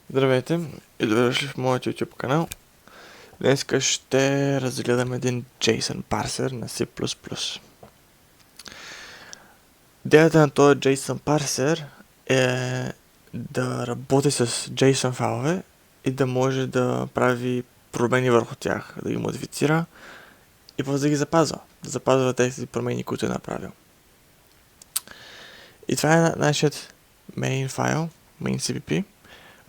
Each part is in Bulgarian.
Здравейте и добре дошли в моят YouTube канал. Днес ще разгледаме един JSON парсер на C++. Идеята на този JSON парсер е да работи с JSON файлове и да може да прави промени върху тях, да ги модифицира и после да ги запазва. Да запазва тези промени, които е направил. И това е нашият main файл, main CPP,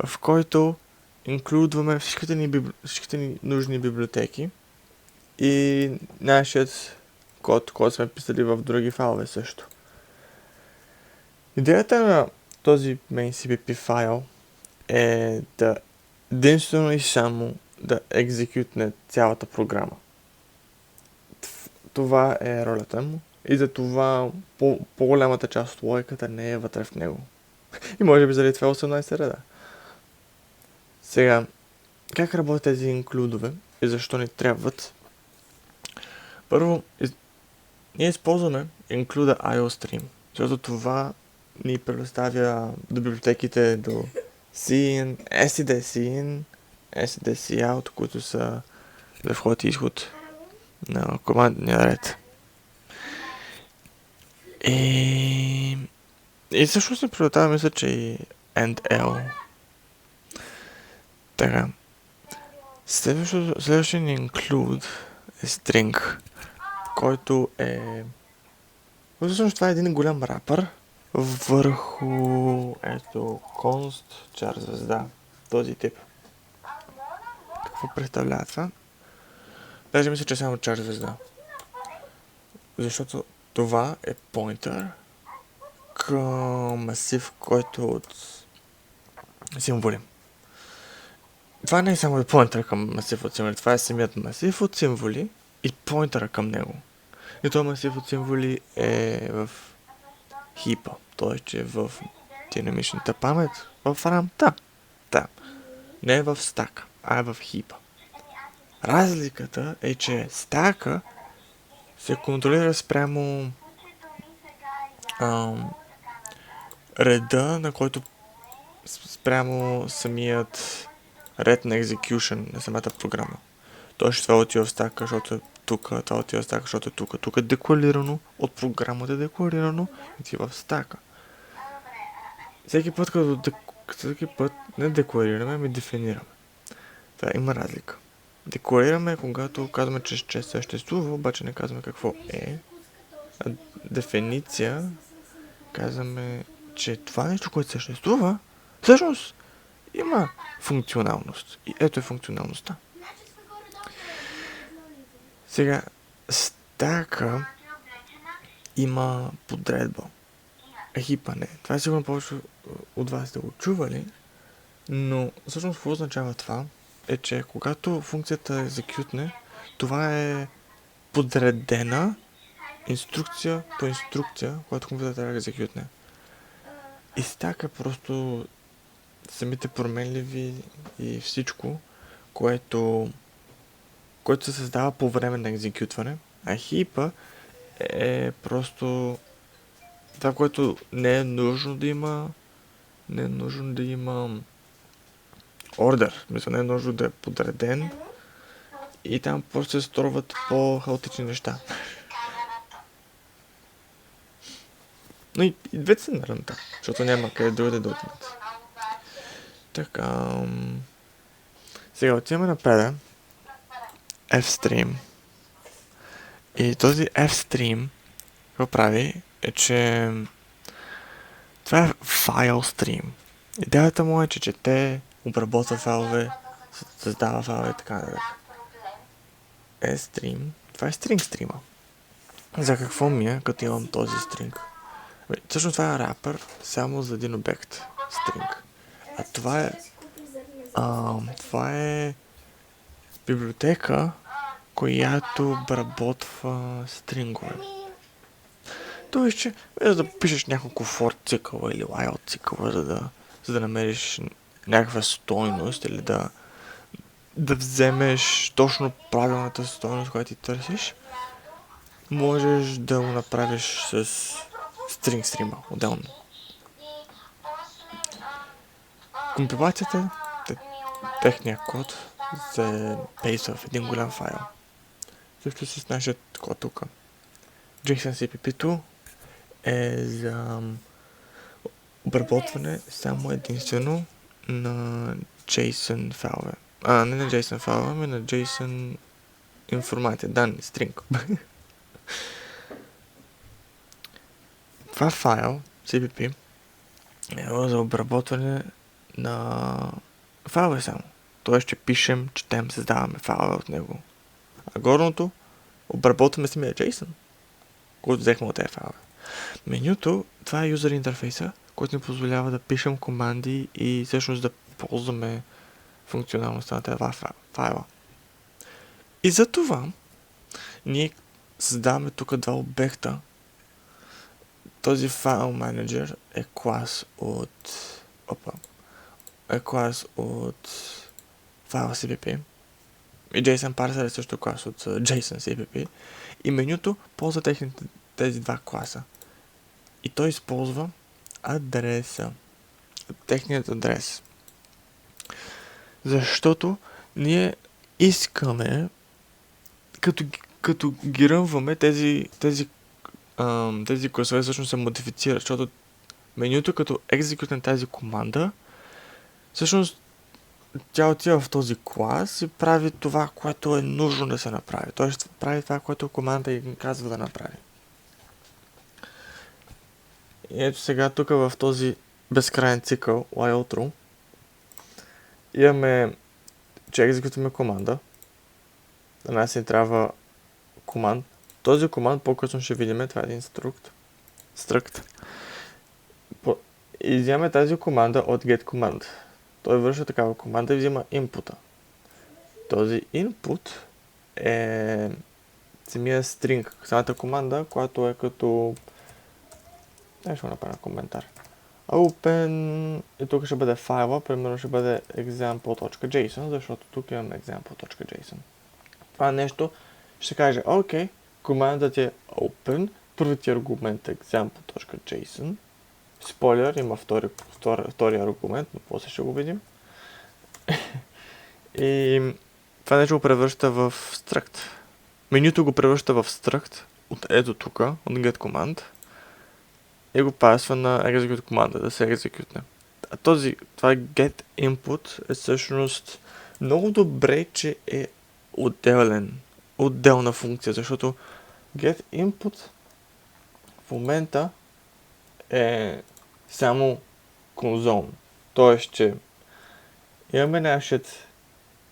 в който инклюдваме всичките ни нужни библиотеки и нашият код, който сме писали в други файлове също. Идеята на този main CPP файл е да единствено и само да екзекютне цялата програма. Това е ролята му и за това по-голямата част от логиката не е вътре в него. И може би заради това 18 реда. Сега, как работят тези инклюдове и защо ни трябват? Първо, ние използваме include IOStream, защото това ни предоставя до библиотеките до cin, stdcin, stdcout, които са за вход и изход на командния ред. И всъщност ни предоставя, мисля, че и endl. Така. Следващия ни include е string, който е... Всъщност това е един голям рапър върху ето const char звезда, този тип. Какво представлява това? Даже мисля, че е само char звезда. Защото това е поинтър към масив, който е от символи. Това не е само поинтър към масив от символи, това е самият масив от символи и поинтъра към него. И този масив от символи е в хипа, т.е. че в динамичната памет, в RAM-та. Да. Не е в стака, а е в хипа. Разликата е, че стака се контролира спрямо реда, на който спрямо самият ред на execution на самата програма. Тоест това отива в стака, защото е тук, това отива в стака, защото е тук. Тук е декларирано, от програмата е декларирано, отива в стака. Всеки път не декларираме, ами дефинираме. Това има разлика. Декларираме, когато казваме, че съществува, обаче не казваме какво е. А дефиниция казваме, че това нещо, което съществува, всъщност има функционалност. И ето е функционалността. Сега, стака има подредба. Хипа не. Това е сигурно повече от вас да го чували, но всъщност какво означава това? Е, че когато функцията е execute, това е подредена инструкция по инструкция, която компютър трябва да execute. И стака просто самите променливи и всичко, което се създава по време на екзекютване, а хипа е просто това, което не е нужно да има ордер, мисля, не е нужно да е подреден и там просто се струват по-хаотични неща. Но и двете са на рънта, защото няма къде другаде да отидат. Така... Сега отиваме напред. Fstream. И този Fstream, какво прави, е, че това е файл стрим. Идеята му е, че чете, обработва файлове, създава файлове и така нататък. Stream. Това е string стрима. За какво ми е, като имам този string? Всъщност това е рапър само за един обект. String. А това е библиотека, която обработва стрингове. Тоест, че за да пишеш няколко for цикъла или while цикъла, за да намериш някаква стойност или да вземеш точно правилната стойност, която ти търсиш, можеш да го направиш с string стрима отделно. Компилацията техния код се пейства в един голям файл. Също с нашия код тук. JSON CPP2 е за обработване само единствено на JSON файлове. Не на JSON файлове, ами на JSON информация, данни, стринг. Това файл, CPP, е за обработване на файлове само. Тоест ще пишем, четем, създаваме файлове от него. А горното обработваме самия JSON, който взехме от тези файлове. Менюто, това е юзер интерфейса, който ни позволява да пишем команди и всъщност да ползваме функционалността на тези файла. И за това ние създаваме тук два обекта. Този файл менеджер е клас от файл CPP. И JSON parser е също клас от JSON CPP. И менюто ползва тези два класа. И той използва адреса. Техният адрес. Защото ние искаме, като ги рънваме, тези класове всъщност се модифицират, защото менюто като екзекютне тази команда, всъщност тя отива в този клас и прави това, което е нужно да се направи. Тоест прави това, което команда им казва да направи. И ето сега тук в този безкрайен цикъл while true имаме, че екзекютваме команда. На нас ни трябва команд. Този команд по-късно ще видим, това е един struct. И взимаме тази команда от getCommand. Той върши такава команда и взима инпута. Този input е самия string, самата команда, която е като... Ще направя коментар. Open и тук ще бъде файла, примерно ще бъде example.json, защото тук имаме example.json. Това нещо ще каже, окей, командата ти е open, първият ти аргумент е example.json. Спойлер, има втори аргумент, но после ще го видим. И това нещо го превръща в struct. Менюто го превръща в struct от ето тук, от getCommand. И го пасва на execute команда, да се екзекютне. А това get input е всъщност много добре, че е отделна функция, защото get input в момента е само конзолно. Тоест, че имаме нашият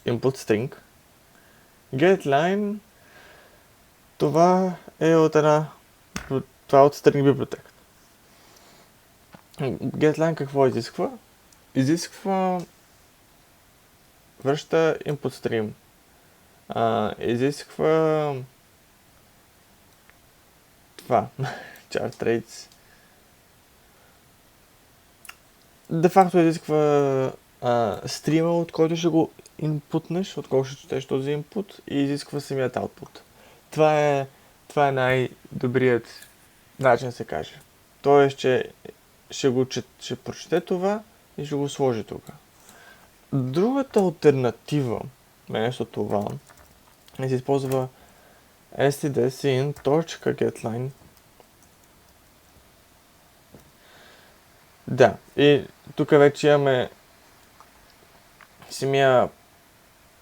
input string, getLine, това е от string библиотека. GetLine какво изисква? Връща input stream. Изисква това. Char traits. Де факто изисква стрима, от който ще го инпутнеш, от който ще четеш този инпут и изисква самият output. Това е най-добрият начин да се каже. Тоест, че ще прочете това и ще го сложи тук. Другата алтернатива вместо това е се използва stdcin.getLine. Да, и тук вече имаме самия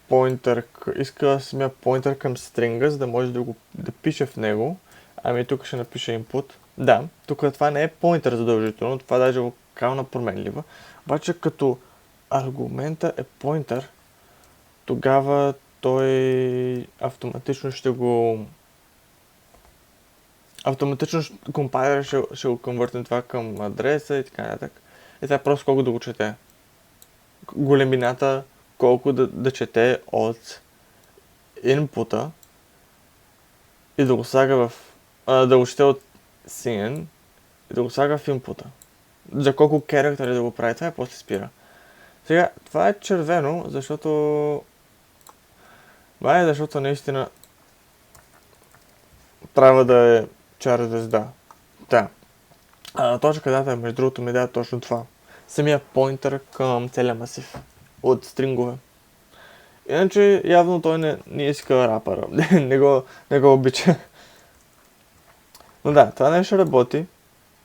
поинтер, иска самия поинтер към стринга, за да може да пише в него. Ами тук ще напиша input. Да, тук това не е поинтер задължително, това даже е локална променлива. Обаче като аргумента е поинтер, тогава той автоматично компайлер ще го конвъртне това към адреса и така нататък. И това е просто колко да го чете. Големината, колко да чете от инпута и да го слага да го чете от scene и да го слага в инпута. За колко керактери да го прави това и после спира. Сега, това е червено, защото наистина трябва да е чар звезда. Да. Точка дата, между другото, ми дава точно това. Самия поинтер към целия масив. от стрингове. Иначе явно той не иска рапъра. не го обича. Но да, това нещо работи.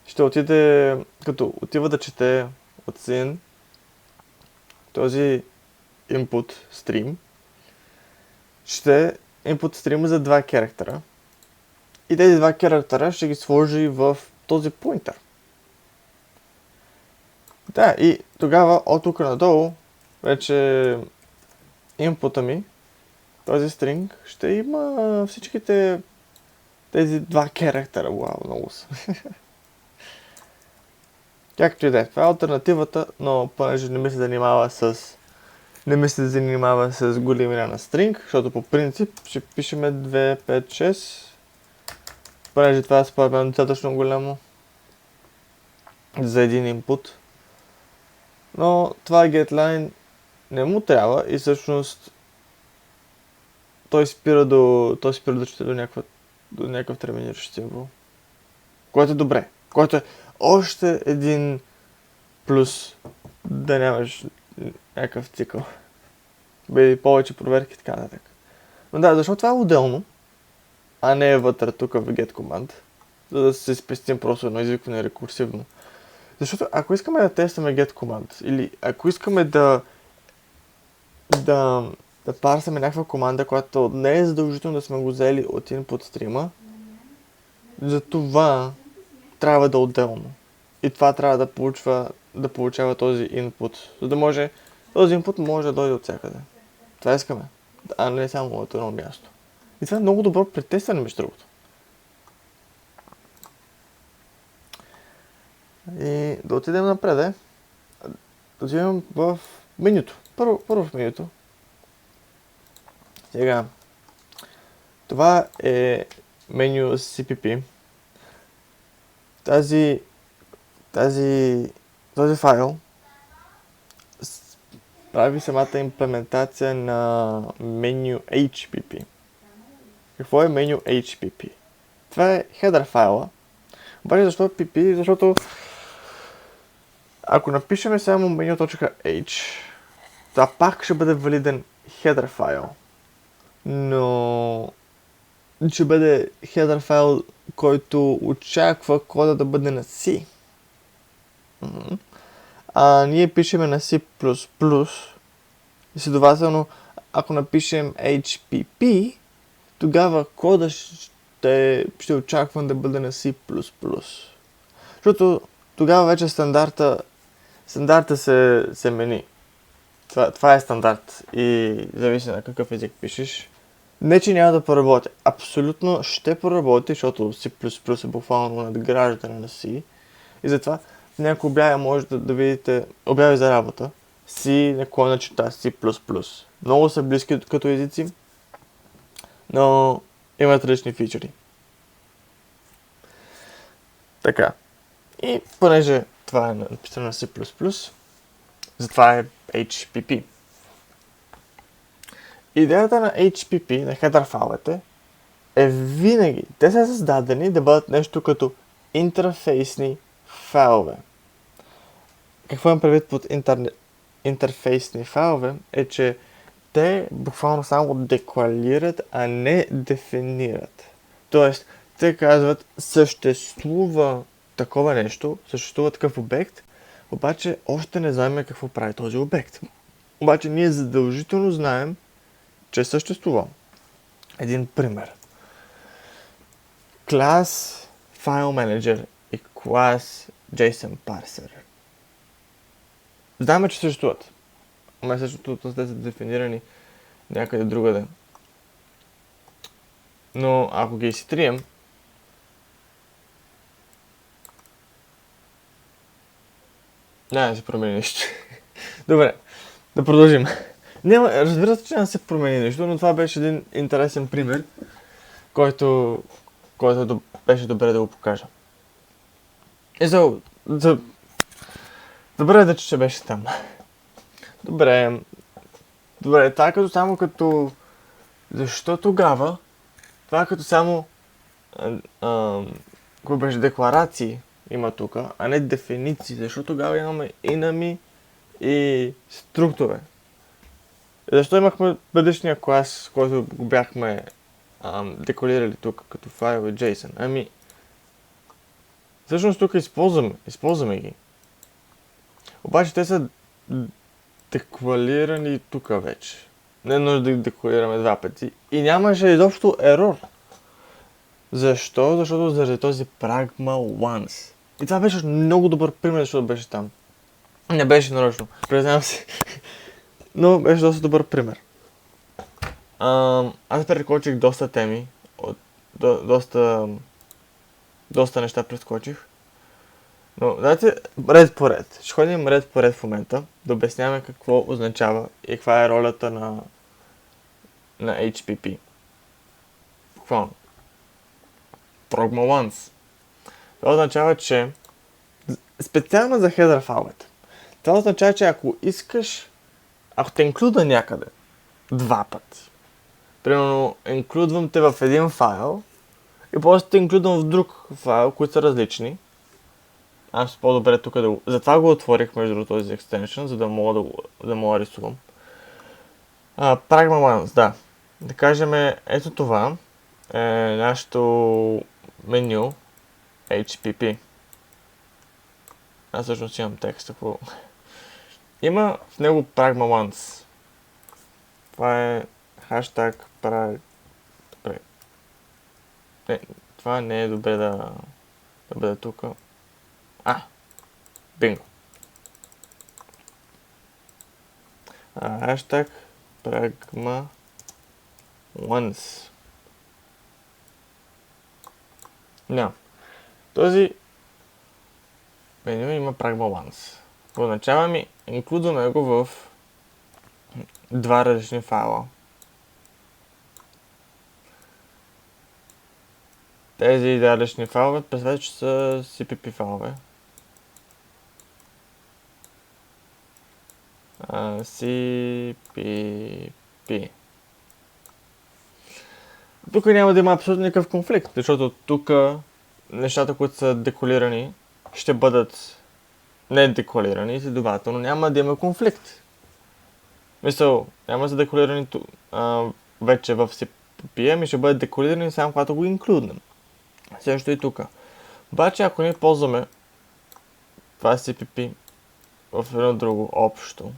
Ще отиде, като отива да чете от син този input stream, ще input stream за два керактера. И тези два керактера ще ги сложи в този поинтер. Да, и тогава от тук надолу вече инпута ми, този string, ще има всичките тези два керактера. Вау, много са. Както и да е, това е алтернативата, но понеже не ми се занимава с големина на string, защото по принцип ще пишеме 2, 5, 6, понеже това е според мен достатъчно голямо за един инпут. Но това getLine не му трябва и всъщност той спира да чете до някакъв терминиращ символ. Което е добре. Което е още един плюс да нямаш някакъв цикъл. Бъде повече проверки и така нататък. Но да, защо това е отделно, а не е вътре тук в get command, за да се спестим просто едно извикване рекурсивно. Защото ако искаме да тестваме get command или ако искаме да парсаме някаква команда, която не е задължително да сме го взели от input стрима, за това трябва да е отделно. И това трябва да получава този input, за да може този input може да дойде от всякъде. Това искаме, а не само от едно място. И това е много добро при тестване, между другото. И да отидем напред, да отидем в менюто. Първо в менюто. Сега, това е меню CPP. Този файл прави самата имплементация на меню HPP. Какво е меню HPP? Това е header файла. Обаче защо е PP? Защото ако напишем само menu.h, това пак ще бъде валиден header файл. Но ще бъде header файл, който очаква кода да бъде на C. А ние пишеме на C++. И следователно, ако напишем HPP, тогава кода ще очаквам да бъде на C++. Защото тогава вече стандарта се мени. Това е стандарт и зависи на какъв език пишеш. Не, че няма да поработи. Абсолютно ще поработи, защото C++ е буквално надграждане на C. И затова в някои обяви може да видите обяви за работа. C наклонена C++. Много са близки като езици, но имат различни фичери. Така. И понеже това е написано на C++, затова е HPP. Идеята на HPP, на header файловете, е винаги, те са създадени да бъдат нещо като интерфейсни файлове. Какво имам предвид под интерфейсни файлове е, че те буквално само декларират, а не дефинират. Тоест, те казват, съществува такова нещо, съществува такъв обект, обаче още не знаем какво прави този обект. Обаче ние задължително знаем, че съществува. Един пример. Class File Manager и Class JSON Parser. Знаем, че съществуват. Ама същото те са дефинирани някъде другаде. Но ако ги изтрием, няма да се промени нещо. Добре, да продължим. Разбира се, че няма да се промени нещо, но това беше един интересен пример, който беше добре да го покажа. И добре да че беше там. Добре, това е като само като... Защо тогава? Това е като само... Какво беше декларации има тук, а не дефиниции. Защо тогава имаме enemy и структура? Защо имахме предишния клас, който го бяхме декорирали тук като файл и JSON? Ами, всъщност тук използваме ги. Обаче те са декларирани тук вече. Не е нужда да ги декларираме два пъти. И нямаше изобщо ерор. Защо? Защото заради този Pragma Once. И това беше много добър пример, защото беше там. Не беше нарочно, признавам се. Но беше доста добър пример. Аз прескочих доста теми. Доста неща прескочих. Но дайте ред по ред. Ще ходим ред по ред в момента. Да обясняваме какво означава и каква е ролята на HPP. Буквално. Pragma Once. Това означава, че специално за header файловете. Това означава, че ако те инклюда някъде два пъти, примерно инклюдвам те в един файл и после те инклюдвам в друг файл, които са различни. Аз по-добре тук да го... Затова го отворих между този екстеншън, за да мога да рисувам. Pragma Once, да. Да кажем, ето това е нашето меню HPP. Аз всъщност имам текст, ако... Има в него Pragma Once. Това е хаштаг Добре. Това не е добре да бъде тук. Бинго. Хаштаг Pragma Once. Този меню има Pragma Once. Означава инклюдваме го в два различни файла. Тези два различни файлове представят, че са CPP файлове. CPP. Тук няма да има абсолютно никакъв конфликт, защото тук нещата, които са деколирани, ще бъдат недеколирани и следователно няма да има конфликт. Мисъл, няма да са деколирани вече в CPP, ами ще бъдат деколирани само когато го инклюднем. Също и тук. Обаче ако ние ползваме това CPP в едно друго общо,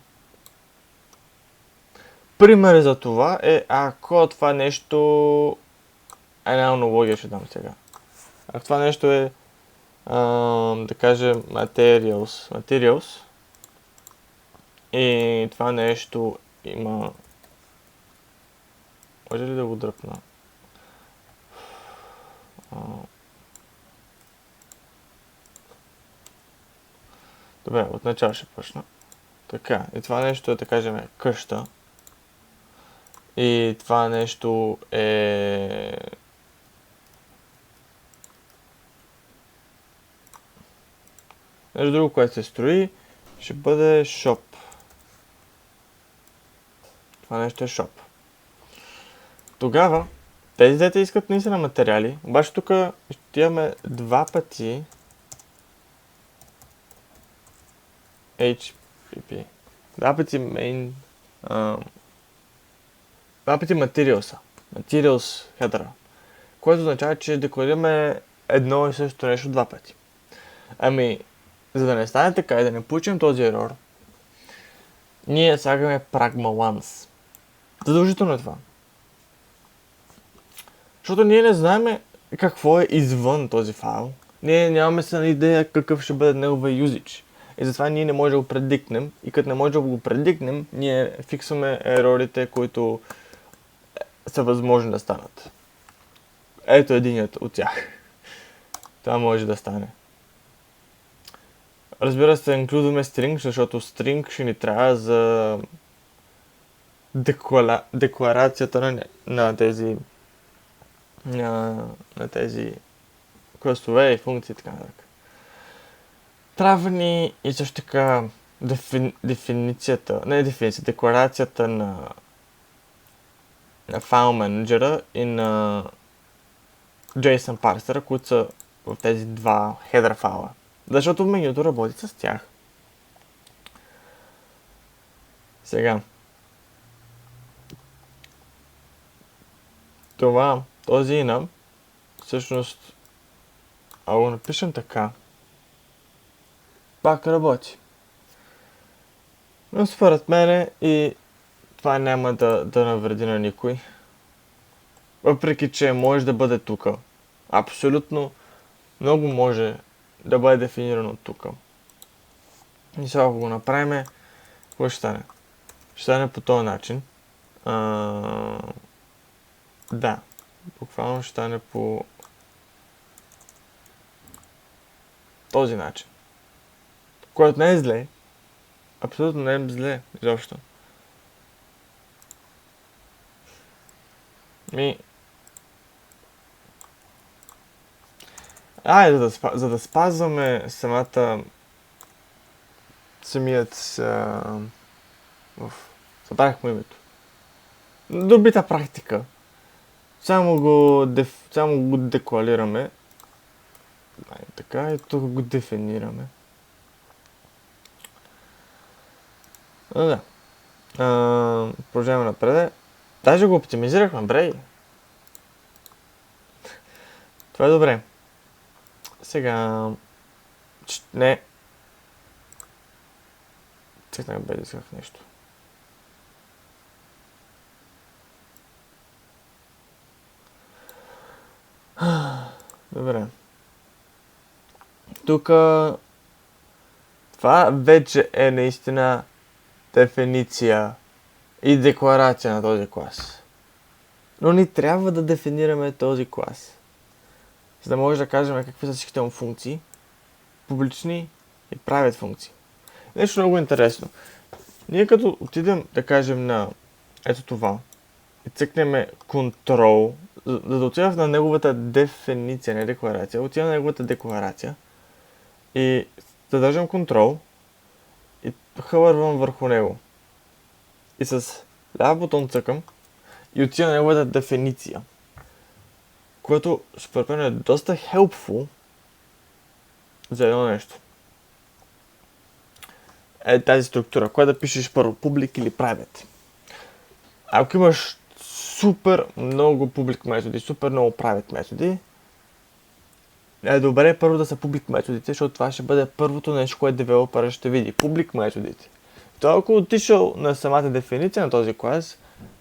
пример за това е, ако това нещо... Една аналогия ще дам сега. Ако това нещо е, да кажем, materials и това нещо има... Може ли да го дръпна? Добре, отначало ще почна. Така, и това нещо е, да кажем, къща. И това нещо е... Нещо друго, което се строи, ще бъде shop. Това нещо е shop. Тогава, тези дете искат наистина материали, обаче тук ще имаме два пъти HPP. Два пъти main... Два пъти materials header, което означава, че декларираме едно и също нещо два пъти. Ами, за да не стане така и да не получим този ерор, ние слагаме Pragma Once. Задължително е това. Защото ние не знаем какво е извън този файл. Ние нямаме се на идея какъв ще бъде неговия юзич. И затова ние не можем да го предикнем. И като не можем да го предикнем, ние фиксваме ерорите, които са възможни да станат. Ето единият от тях. Това може да стане. Разбира се, инклюдваме string, защото string ще ни трябва за декларацията на тези класове и функции и така нататък. Трябва ни и също така декларацията на файл менеджера и на JSON парсера, които са в тези два header файла. Защото менюто работи с тях. Сега. този enum, всъщност, ако го напишем така, пак работи. Но според мене и това няма да навреди на никой. Въпреки, че може да бъде тук. Абсолютно много може да бъде дефинирано тук. И сега ако го направим, какво ще стане? Ще стане по този начин. Да, буквално ще стане по този начин. Което не е зле. Абсолютно не е зле, изобщо. За да спазваме забравихме името. Добрита практика. Само го декларираме. Така и тук го дефинираме. Да. Продължаваме напред. Даже го оптимизирахме, брей. Това е добре. Сега... Не. Цъкнах бе да исках нещо. Добре. Тук... Това вече е наистина дефиниция и декларация на този клас. Но ни трябва да дефинираме този клас. За да може да кажем какви са всичките му функции. Публични и private функции. Нещо много интересно. Ние като отидем да кажем на ето това и цъкнем control, за да отидем на неговата дефиниция, не декларация, отидем на неговата декларация и да държим control и хвървам върху него. И с ляв бутон цъкам и отидем на неговата дефиниция. Което според мен е доста helpful за едно нещо. Е тази структура, кое да пишеш първо, public или private. Ако имаш супер много public методи, супер много private методи, е добре първо да са public методите, защото това ще бъде първото нещо, което девелопера ще види. Public методите. То ако отишъл на самата дефиниция на този клас,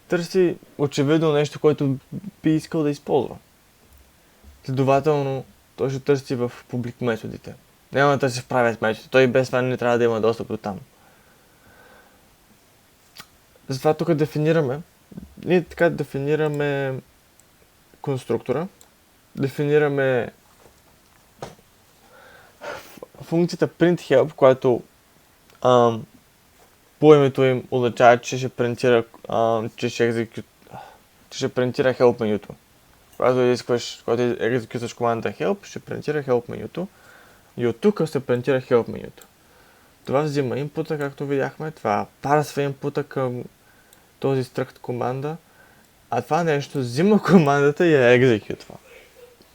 търси очевидно нещо, което би искал да използва. Следователно, той ще търси в public методите. Няма да търси в private методите. Той без това не трябва да има достъп до там. Затова тук дефинираме. Ние така дефинираме конструктора. Дефинираме функцията printHelp, която по името им означава, че ще принтира help менюто. Когато екзекютваш командата help, ще принтира help менюто. И от тук се принтира help менюто. Това взима инпута, както видяхме. Това парсва инпута към този struct команда. А това нещо взима командата и я екзекютва.